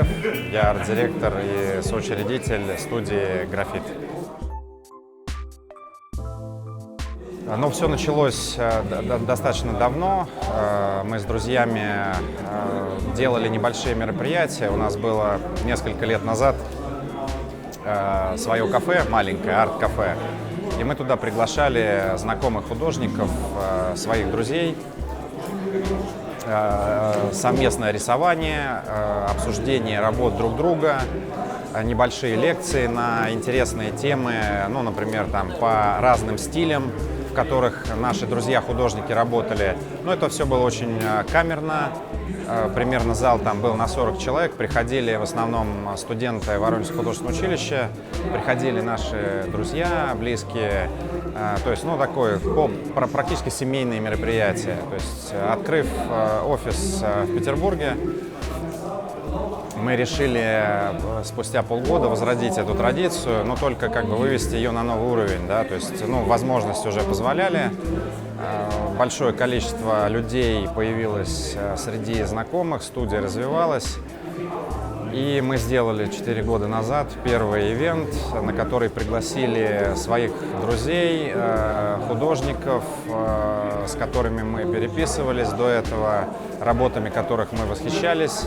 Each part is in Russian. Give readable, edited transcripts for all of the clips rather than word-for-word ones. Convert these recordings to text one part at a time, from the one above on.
Лев, я арт-директор и соучредитель студии «Графит». Но все началось достаточно давно. Мы с друзьями делали небольшие мероприятия. У нас было несколько лет назад свое кафе, маленькое арт-кафе. И мы туда приглашали знакомых художников, своих друзей. Совместное рисование, обсуждение работ друг друга, небольшие лекции на интересные темы, ну, например, там, по разным стилям, в которых наши друзья-художники работали. Но это все было очень камерно. Примерно зал там был на 40 человек. Приходили в основном студенты Воронежского художественного училища, приходили наши друзья, близкие. То есть, ну, такое практически семейные мероприятия. То есть, открыв офис в Петербурге, мы решили спустя полгода возродить эту традицию, но только как бы вывести ее на новый уровень, да, то есть, ну, возможности уже позволяли. Большое количество людей появилось среди знакомых, студия развивалась. И мы сделали 4 года назад первый ивент, на который пригласили своих друзей, художников, с которыми мы переписывались до этого, работами которых мы восхищались.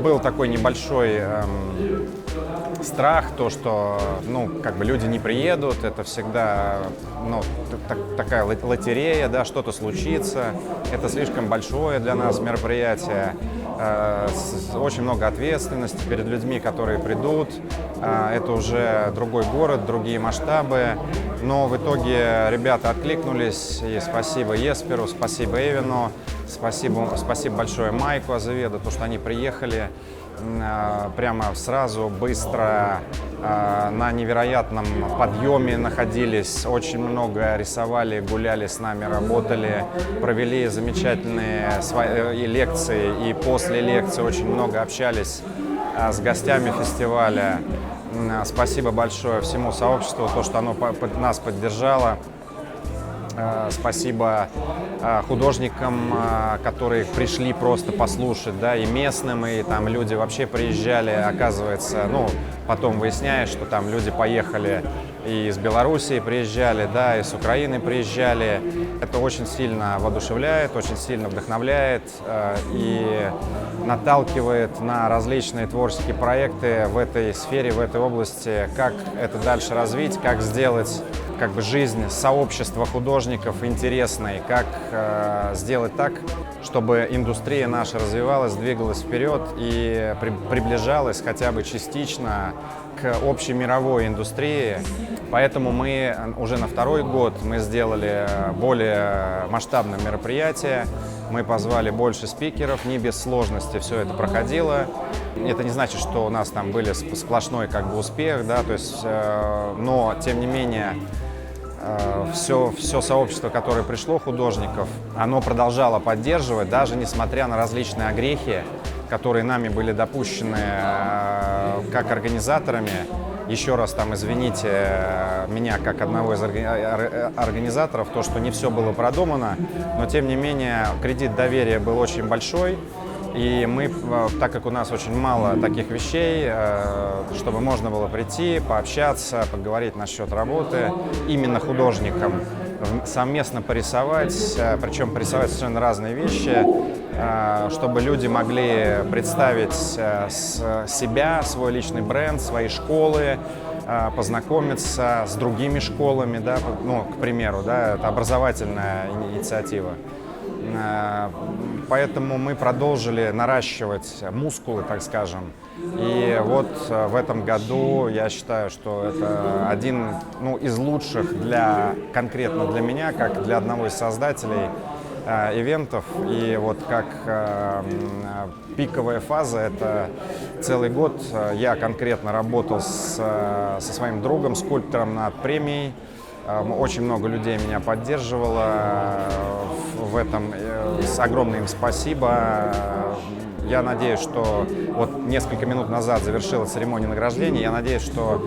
Был такой небольшой страх, то, что, ну, как бы люди не приедут, это всегда, ну, такая лотерея, да, что-то случится, это слишком большое для нас мероприятие, очень много ответственности перед людьми, которые придут, это уже другой город, другие масштабы, но в итоге ребята откликнулись, и спасибо Есперу, спасибо Эвину, спасибо большое Майку Азеведу, то, что они приехали прямо сразу, быстро, на невероятном подъеме находились, очень много рисовали, гуляли с нами, работали, провели замечательные свои лекции, и после лекции очень много общались с гостями фестиваля. Спасибо большое всему сообществу, то, что оно нас поддержало. Спасибо художникам, которые пришли просто послушать, да, и местным, и там люди вообще приезжали, оказывается, ну, потом выясняешь, что там люди поехали и из Белоруссии приезжали, да, и с Украины приезжали. Это очень сильно воодушевляет, очень сильно вдохновляет и наталкивает на различные творческие проекты в этой сфере, в этой области, как это дальше развить, как сделать как бы жизнь сообщества художников интересной, как сделать так, чтобы индустрия наша развивалась, двигалась вперед и приближалась хотя бы частично к общей мировой индустрии. Поэтому мы уже на второй год мы сделали более масштабное мероприятие. Мы позвали больше спикеров, не без сложности все это проходило. Это не значит, что у нас там были сплошной как бы успех, да, то есть, но тем не менее все сообщество, которое пришло, художников, оно продолжало поддерживать, даже несмотря на различные огрехи, которые нами были допущены как организаторами. Еще раз там извините меня как одного из организаторов, то, что не все было продумано, но тем не менее кредит доверия был очень большой. И мы, так как у нас очень мало таких вещей, чтобы можно было прийти, пообщаться, поговорить насчет работы, именно художникам, совместно порисовать, причем порисовать совершенно разные вещи, чтобы люди могли представить себя, свой личный бренд, свои школы, познакомиться с другими школами, да, ну, к примеру, да, это образовательная инициатива. Поэтому мы продолжили наращивать мускулы, так скажем. И вот в этом году я считаю, что это один, ну, из лучших конкретно для меня, как для одного из создателей ивентов. И вот как пиковая фаза, это целый год я конкретно работал со своим другом, скульптором над премией. Очень много людей меня поддерживало в этом. Огромное им спасибо. я надеюсь, что вот несколько минут назад завершилась церемония награждения. Я надеюсь, что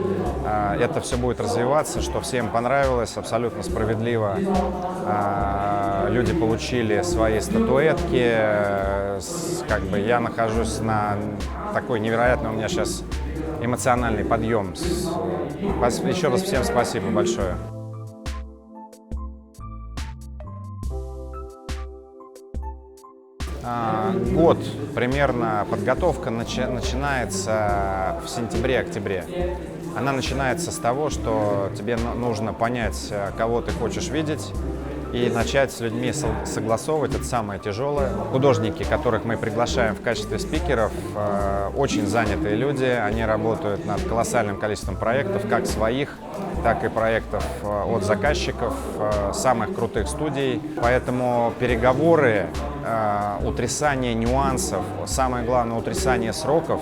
это все будет развиваться, что всем понравилось, абсолютно справедливо. Люди получили свои статуэтки. Как бы я нахожусь на такой невероятный у меня сейчас эмоциональный подъем. Еще раз всем спасибо большое. Год примерно подготовка начинается в сентябре-октябре. Она начинается с того, что тебе нужно понять, кого ты хочешь видеть, и начать с людьми согласовывать. Это самое тяжелое. Художники, которых мы приглашаем в качестве спикеров, очень занятые люди. Они работают над колоссальным количеством проектов, как своих, так и проектов от заказчиков, самых крутых студий. Поэтому переговоры, утрясание нюансов, самое главное, утрясание сроков,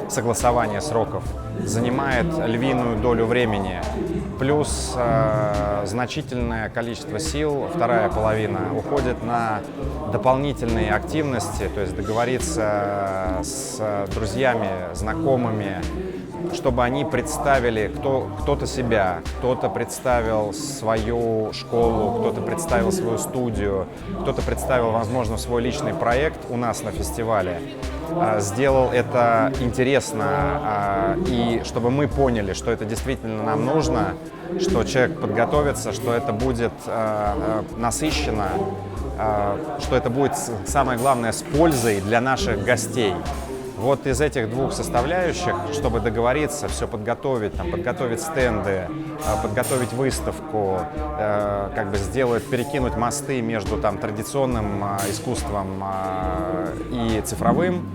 согласование сроков занимает львиную долю времени. Плюс значительное количество сил, вторая половина, уходит на дополнительные активности, то есть договориться с друзьями, знакомыми, чтобы они представили кто-то себя, кто-то представил свою школу, кто-то представил свою студию, кто-то представил, возможно, свой личный проект у нас на фестивале. Сделал это интересно, и чтобы мы поняли, что это действительно нам нужно, что человек подготовится, что это будет насыщенно, что это будет, самое главное, с пользой для наших гостей. Вот из этих двух составляющих, чтобы договориться, все подготовить, подготовить стенды, подготовить выставку, как бы перекинуть мосты между традиционным искусством и цифровым,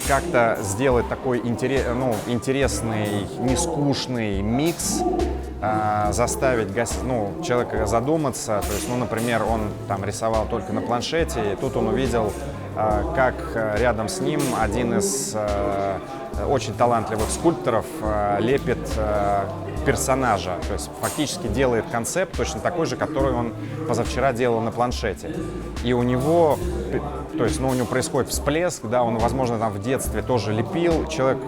как-то сделать такой интересный, нескучный микс, заставить человека задуматься. То есть, например, он рисовал только на планшете, и тут он увидел, как рядом с ним один из очень талантливых скульпторов лепит персонажа, то есть фактически делает концепт точно такой же, который он позавчера делал на планшете. И у него, то есть, у него происходит всплеск, да, он, возможно, в детстве тоже лепил, человек,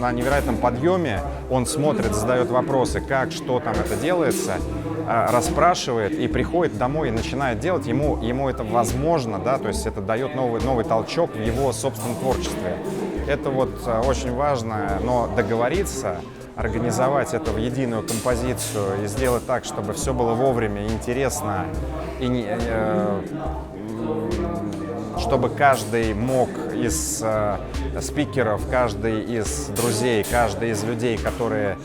на невероятном подъеме, он смотрит, задает вопросы, как, что там это делается, расспрашивает и приходит домой и начинает делать, ему это возможно, да, то есть это дает новый толчок в его собственном творчестве. Это очень важно, но договориться, организовать это в единую композицию и сделать так, чтобы все было вовремя, интересно, и чтобы каждый мог из спикеров, каждый из друзей, каждый из людей, которые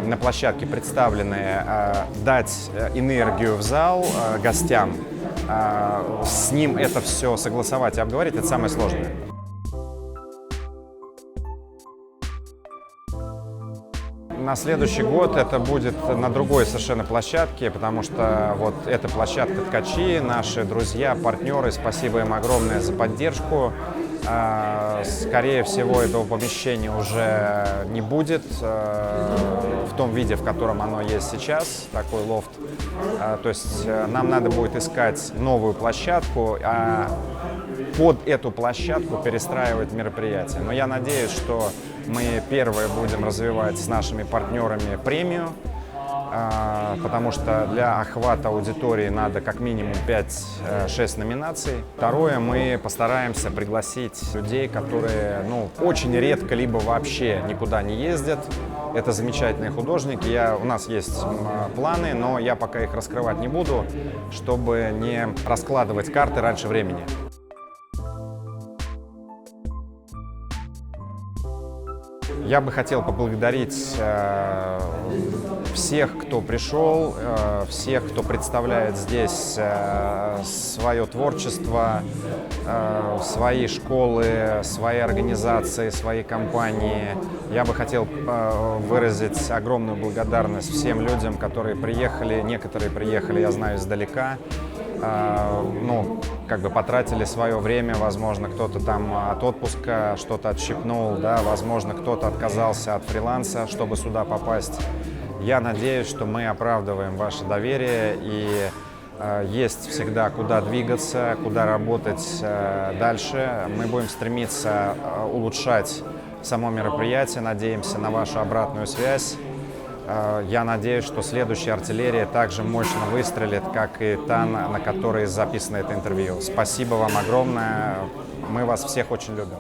на площадке представлены, дать энергию в зал гостям, с ним это все согласовать и обговорить, это самое сложное. На следующий год это будет на другой совершенно площадке, потому что эта площадка «Ткачи», наши друзья, партнеры, спасибо им огромное за поддержку. Скорее всего, этого помещения уже не будет в том виде, в котором оно есть сейчас, такой лофт. То есть нам надо будет искать новую площадку, под эту площадку перестраивать мероприятие. Но я надеюсь, что мы первые будем развивать с нашими партнерами премию, потому что для охвата аудитории надо как минимум 5-6 номинаций. Второе, мы постараемся пригласить людей, которые очень редко либо вообще никуда не ездят. Это замечательные художники. У нас есть планы, но я пока их раскрывать не буду, чтобы не раскладывать карты раньше времени. Я бы хотел поблагодарить всех, кто пришел, всех, кто представляет здесь свое творчество, свои школы, свои организации, свои компании. Я бы хотел выразить огромную благодарность всем людям, которые приехали. Некоторые приехали, я знаю, издалека. Потратили свое время, возможно, кто-то от отпуска что-то отщипнул, да, возможно, кто-то отказался от фриланса, чтобы сюда попасть. Я надеюсь, что мы оправдываем ваше доверие и Есть всегда куда двигаться, куда работать дальше. Мы будем стремиться улучшать само мероприятие, надеемся на вашу обратную связь. Я надеюсь, что следующая артиллерия также мощно выстрелит, как и та, на которой записано это интервью. Спасибо вам огромное. Мы вас всех очень любим.